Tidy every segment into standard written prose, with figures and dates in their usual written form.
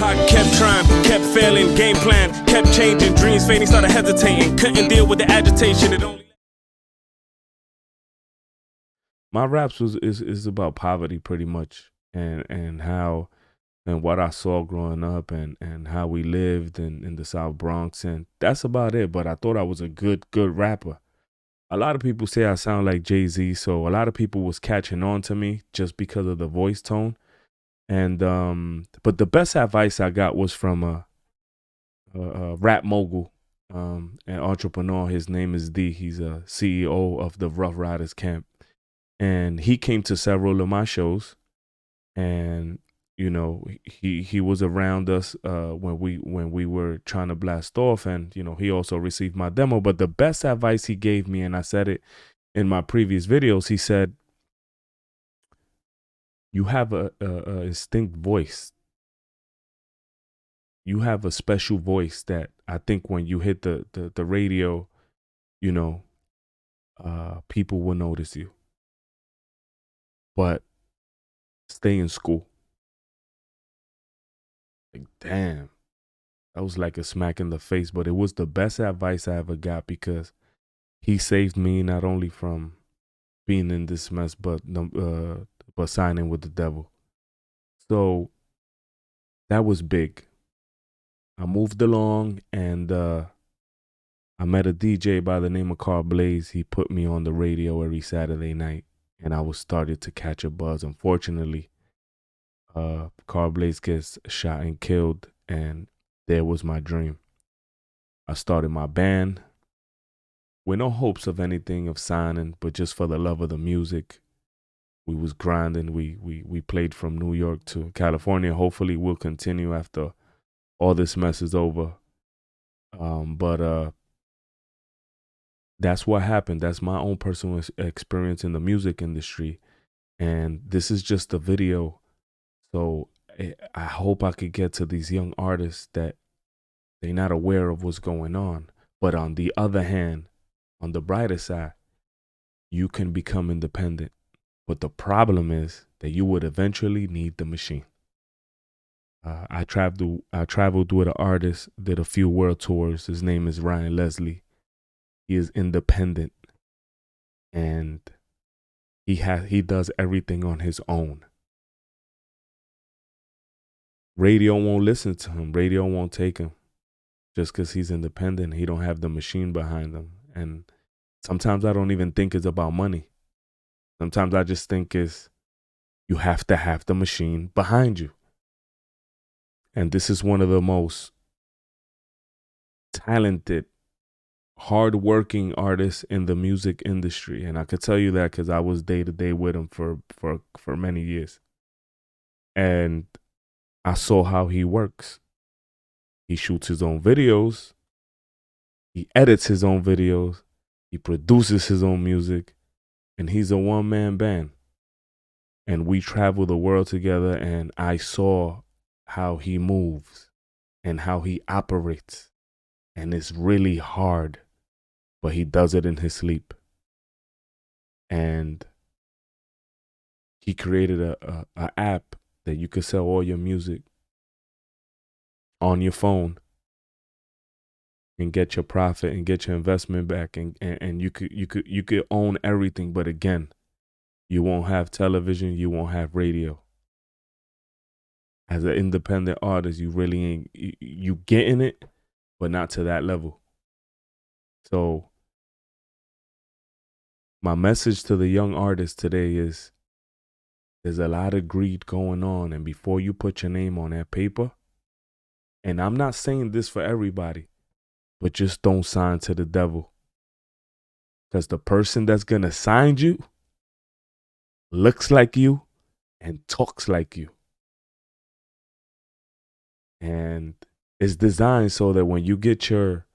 I kept trying, kept failing, game plan, kept changing, dreams fading, started hesitating, couldn't deal with the agitation. It only my raps is about poverty pretty much, and how and what I saw growing up, and how we lived in the South Bronx, and that's about it. But I thought I was a good rapper. A lot of people say I sound like Jay-Z, so a lot of people was catching on to me just because of the voice tone. And but the best advice I got was from a rap mogul, an entrepreneur. His name is D. He's a CEO of the Rough Riders camp, and he came to several of my shows. And you know, he was around us when we were trying to blast off, and you know, he also received my demo. But the best advice he gave me, and I said it in my previous videos, he said, you have a distinct voice. You have a special voice that I think when you hit the radio, you know, people will notice you. But stay in school. Like, damn. That was like a smack in the face, but it was the best advice I ever got, because he saved me not only from being in this mess, but signing with the devil. So that was big. I moved along, and I met a DJ by the name of Carl Blaze. He put me on the radio every Saturday night, and I was started to catch a buzz. Unfortunately, Carl Blaze gets shot and killed, and there was my dream. I started my band with no hopes of anything of signing, but just for the love of the music. We was grinding. We played from New York to California. Hopefully we'll continue after all this mess is over. But that's what happened. That's my own personal experience in the music industry. And this is just a video. So I hope I could get to these young artists that they're not aware of what's going on. But on the other hand, on the brighter side, you can become independent. But the problem is that you would eventually need the machine. I traveled with an artist, did a few world tours. His name is Ryan Leslie. He is independent, and he does everything on his own. Radio won't listen to him. Radio won't take him just because he's independent. He don't have the machine behind him. And sometimes I don't even think it's about money. Sometimes I just think you have to have the machine behind you. And this is one of the most talented, hardworking artists in the music industry. And I could tell you that because I was day to day with him for many years. And I saw how he works. He shoots his own videos. He edits his own videos. He produces his own music. And he's a one-man band. And we travel the world together, and I saw how he moves and how he operates. And it's really hard, but he does it in his sleep. And he created a app that you could sell all your music on your phone and get your profit and get your investment back, and you could own everything. But again, you won't have television, you won't have radio. As an independent artist, you really ain't, you getting it, but not to that level. So my message to the young artists today is, there's a lot of greed going on, and before you put your name on that paper, and I'm not saying this for everybody, but just don't sign to the devil. Because the person that's going to sign you looks like you and talks like you. And it's designed so that when you get your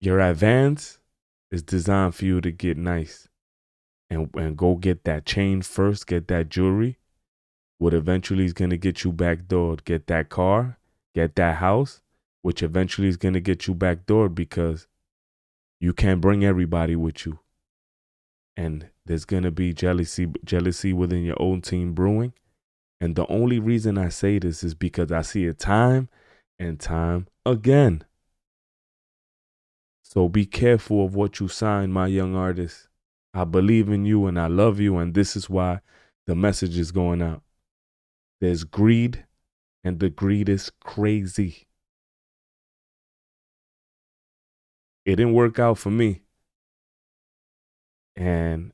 advance, it's designed for you to get nice and go get that chain first, get that jewelry. What eventually is going to get you backdoored, get that car, get that house, which eventually is going to get you backdoored, because you can't bring everybody with you. And there's going to be jealousy within your own team brewing. And the only reason I say this is because I see it time and time again. So be careful of what you sign, my young artist. I believe in you and I love you, and this is why the message is going out. There's greed, and the greed is crazy. It didn't work out for me. And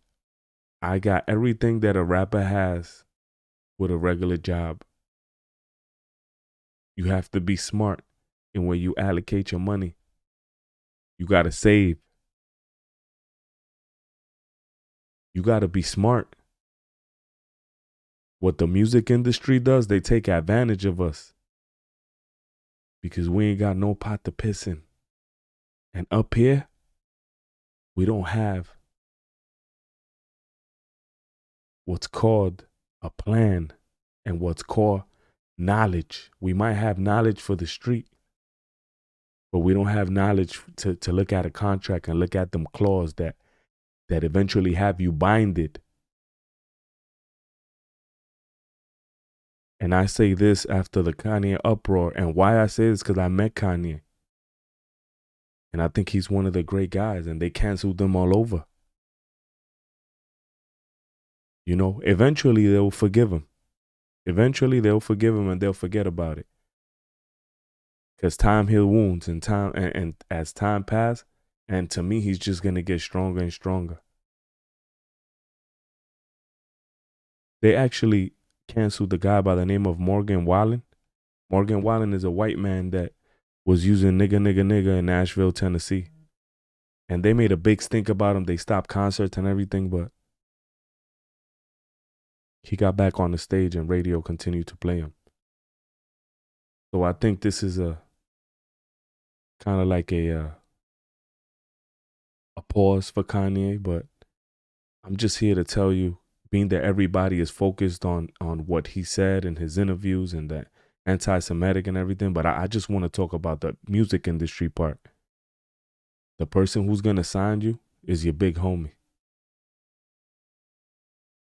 I got everything that a rapper has with a regular job. You have to be smart in where you allocate your money. You got to save. You got to be smart. What the music industry does, they take advantage of us because we ain't got no pot to piss in. And up here, we don't have what's called a plan and what's called knowledge. We might have knowledge for the street, but we don't have knowledge to look at a contract and look at them clauses that eventually have you binded. And I say this after the Kanye uproar. And why I say this, because I met Kanye. And I think he's one of the great guys, and they canceled them all over. You know, eventually they'll forgive him. Eventually they'll forgive him and they'll forget about it. Because time heals wounds, and as time passes, and to me, he's just going to get stronger and stronger. They actually canceled the guy by the name of Morgan Wallen. Morgan Wallen is a white man that was using nigga in Nashville, Tennessee. And they made a big stink about him. They stopped concerts and everything, but he got back on the stage and radio continued to play him. So I think this is a kind of like a pause for Kanye, but I'm just here to tell you, being that everybody is focused on what he said in his interviews and that anti-Semitic and everything, but I just want to talk about the music industry part. The person who's going to sign you is your big homie.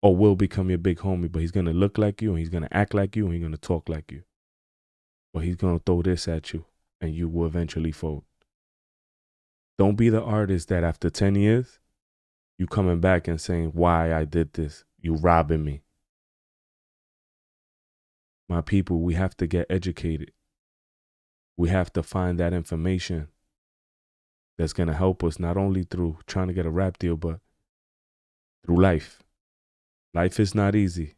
Or will become your big homie, but he's going to look like you and he's going to act like you and he's going to talk like you. But he's going to throw this at you and you will eventually fold. Don't be the artist that after 10 years, you coming back and saying, why I did this. You robbing me. My people, we have to get educated. We have to find that information that's going to help us not only through trying to get a rap deal, but through life. Life is not easy.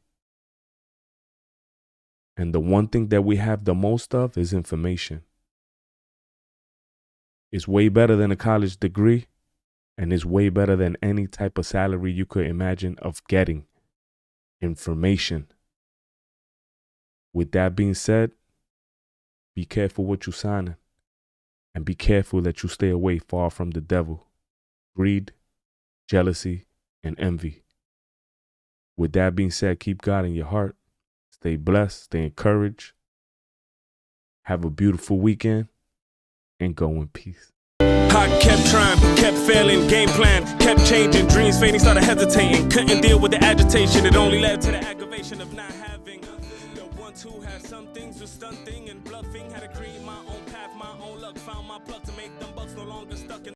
And the one thing that we have the most of is information. It's way better than a college degree, and it's way better than any type of salary you could imagine of getting. Information. With that being said, be careful what you're signing. And be careful that you stay away far from the devil, greed, jealousy, and envy. With that being said, keep God in your heart. Stay blessed, stay encouraged. Have a beautiful weekend, and go in peace. I kept trying, kept failing, game plan, kept changing, dreams fading, started hesitating, couldn't deal with the agitation, it only led to the aggravation of not having the ones who had some things was stunting and bluffing, had to create my own path, my own luck, found my plug to make them bucks no longer stuck in